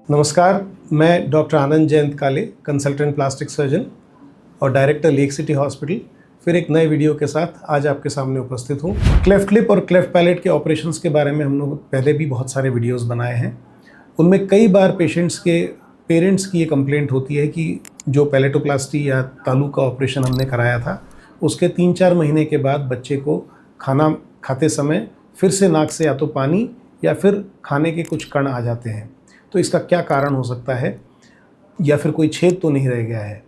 नमस्कार, मैं डॉक्टर आनंद जयंत काले, कंसल्टेंट प्लास्टिक सर्जन और डायरेक्टर लेक सिटी हॉस्पिटल, फिर एक नए वीडियो के साथ आज आपके सामने उपस्थित हूँ। क्लेफ्ट लिप और क्लेफ्ट पैलेट के ऑपरेशंस के बारे में हम लोग पहले भी बहुत सारे वीडियोस बनाए हैं। उनमें कई बार पेशेंट्स के पेरेंट्स की ये कंप्लेंट होती है कि जो पैलेटोप्लास्टी या तालू का ऑपरेशन हमने कराया था, उसके 3-4 महीने के बाद बच्चे को खाना खाते समय फिर से नाक से या तो पानी या फिर खाने के कुछ कण आ जाते हैं। तो इसका क्या कारण हो सकता है, या फिर कोई छेद तो नहीं रह गया है।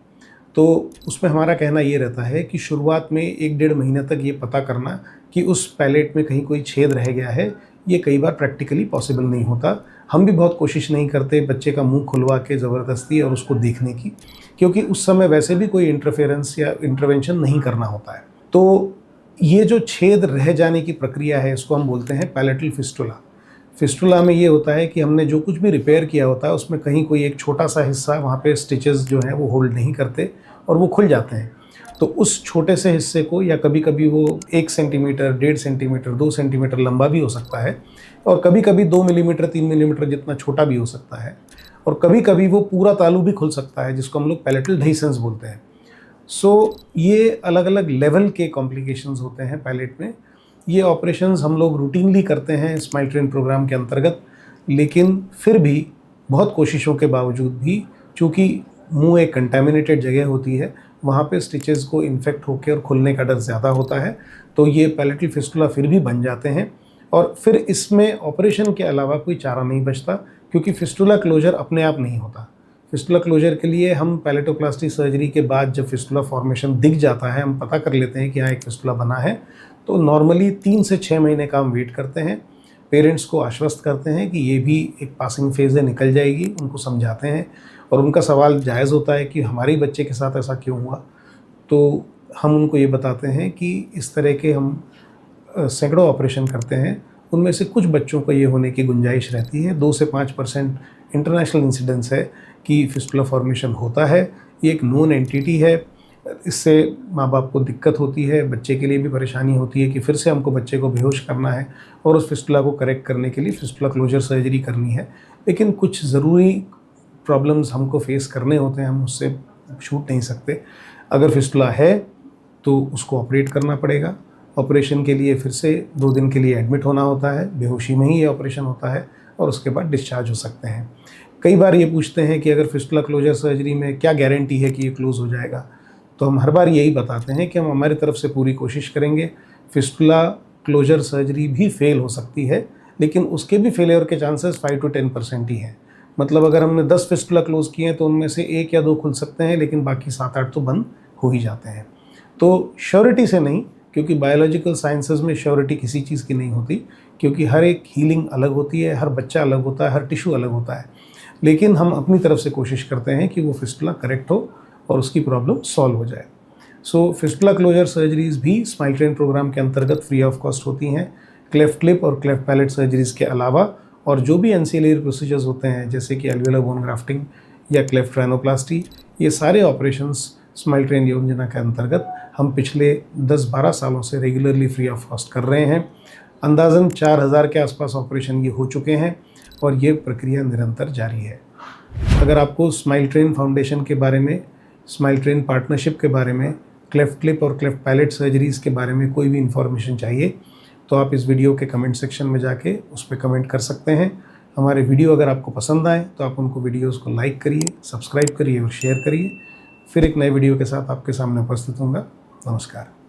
तो उसमें हमारा कहना ये रहता है कि शुरुआत में 1-1.5 महीने तक ये पता करना कि उस पैलेट में कहीं कोई छेद रह गया है, ये कई बार प्रैक्टिकली पॉसिबल नहीं होता। हम भी बहुत कोशिश नहीं करते बच्चे का मुंह खुलवा के ज़बरदस्ती और उसको देखने की, क्योंकि उस समय वैसे भी कोई इंटरफेरेंस या इंटरवेंशन नहीं करना होता है। तो ये जो छेद रह जाने की प्रक्रिया है, इसको हम बोलते हैं पैलेटल फिस्टुला। फिस्टुला में ये होता है कि हमने जो कुछ भी रिपेयर किया होता है उसमें कहीं कोई एक छोटा सा हिस्सा, वहाँ पे स्टिचेस जो हैं वो होल्ड नहीं करते और वो खुल जाते हैं। तो उस छोटे से हिस्से को, या कभी कभी वो 1 सेंटीमीटर, 1.5 सेंटीमीटर, 2 सेंटीमीटर लंबा भी हो सकता है, और कभी कभी 2 मिलीमीटर, 3 मिलीमीटर जितना छोटा भी हो सकता है, और कभी कभी वो पूरा तालू भी खुल सकता है, जिसको हम लोग पैलेटल डाइसेंस बोलते हैं। सो ये अलग अलग लेवल के कॉम्प्लिकेशंस होते हैं पैलेट में। ये ऑपरेशंस हम लोग रूटीनली करते हैं स्माइल ट्रेन प्रोग्राम के अंतर्गत, लेकिन फिर भी बहुत कोशिशों के बावजूद भी, चूँकि मुंह एक कंटेमिनेटेड जगह होती है, वहाँ पे स्टिचेस को इन्फेक्ट होकर और खुलने का डर ज़्यादा होता है, तो ये पैलेटल फिस्टुला फिर भी बन जाते हैं। और फिर इसमें ऑपरेशन के अलावा कोई चारा नहीं बचता, क्योंकि फिस्टुला क्लोजर अपने आप नहीं होता। फिस्टुला क्लोजर के लिए हम पैलेटोप्लास्टी सर्जरी के बाद जब फिस्टुला फॉर्मेशन दिख जाता है, हम पता कर लेते हैं कि यहाँ एक फिस्टुला बना है, तो नॉर्मली 3 से 6 महीने का हम वेट करते हैं। पेरेंट्स को आश्वस्त करते हैं कि ये भी एक पासिंग फेज़ है, निकल जाएगी, उनको समझाते हैं, और उनका सवाल जायज़ होता है कि हमारे बच्चे के साथ ऐसा क्यों हुआ। तो हम उनको ये बताते हैं कि इस तरह के हम सैकड़ों ऑपरेशन करते हैं, उनमें से कुछ बच्चों को ये होने की गुंजाइश रहती है। 2 से 5% इंटरनेशनल इंसिडेंस है कि फिस्टुला फॉर्मेशन होता है। ये एक नोन एंटिटी है। इससे माँ बाप को दिक्कत होती है, बच्चे के लिए भी परेशानी होती है कि फिर से हमको बच्चे को बेहोश करना है और उस फिस्टुला को करेक्ट करने के लिए फिस्टुला क्लोजर सर्जरी करनी है। लेकिन कुछ ज़रूरी प्रॉब्लम्स हमको फेस करने होते हैं, हम उससे छूट नहीं सकते। अगर फिस्टुला है तो उसको ऑपरेट करना पड़ेगा। ऑपरेशन के लिए फिर से 2 दिन के लिए एडमिट होना होता है, बेहोशी में ही ये ऑपरेशन होता है, और उसके बाद डिस्चार्ज हो सकते हैं। कई बार ये पूछते हैं कि अगर फिस्टुला क्लोजर सर्जरी में क्या गारंटी है कि ये क्लोज़ हो जाएगा, तो हम हर बार यही बताते हैं कि हम हमारी तरफ से पूरी कोशिश करेंगे। फिस्टुला क्लोजर सर्जरी भी फेल हो सकती है, लेकिन उसके भी फेलियर के चांसेस 5 to 10% ही हैं। मतलब अगर हमने 10 फिस्टुला क्लोज़ किए हैं तो उनमें से 1 या 2 खुल सकते हैं, लेकिन बाकी 7-8 तो बंद हो ही जाते हैं। तो श्योरिटी से नहीं, क्योंकि बायोलॉजिकल साइंसेज में श्योरिटी किसी चीज़ की नहीं होती, क्योंकि हर एक हीलिंग अलग होती है, हर बच्चा अलग होता है, हर टिश्यू अलग होता है। लेकिन हम अपनी तरफ से कोशिश करते हैं कि वो फिस्टुला करेक्ट हो और उसकी प्रॉब्लम सॉल्व हो जाए। सो फिस्टुला क्लोजर सर्जरीज़ भी स्माइल ट्रेन प्रोग्राम के अंतर्गत फ्री ऑफ कॉस्ट होती हैं, क्लेफ्ट लिप और क्लेफ्ट पैलेट सर्जरीज़ के अलावा। और जो भी एंसिलरी प्रोसीजर्स होते हैं, जैसे कि एल्वियोलर बोन ग्राफ्टिंग या क्लेफ्ट राइनोप्लास्टी, ये सारे ऑपरेशंस स्माइल ट्रेन योजना के अंतर्गत हम पिछले 10-12 सालों से रेगुलरली फ्री ऑफ कॉस्ट कर रहे हैं। अंदाज़न 4000 के आसपास ऑपरेशन ये हो चुके हैं, और ये प्रक्रिया निरंतर जारी है। अगर आपको स्माइल ट्रेन फाउंडेशन के बारे में, स्माइल ट्रेन पार्टनरशिप के बारे में, क्लेफ्ट लिप और क्लेफ्ट पैलेट सर्जरीज़ के बारे में कोई भी इन्फॉर्मेशन चाहिए, तो आप इस वीडियो के कमेंट सेक्शन में जाके उस पर कमेंट कर सकते हैं। हमारे वीडियो अगर आपको पसंद आए तो आप उनको वीडियोस को लाइक करिए, सब्सक्राइब करिए और शेयर करिए। फिर एक नए वीडियो के साथ आपके सामने उपस्थित होऊंगा। नमस्कार।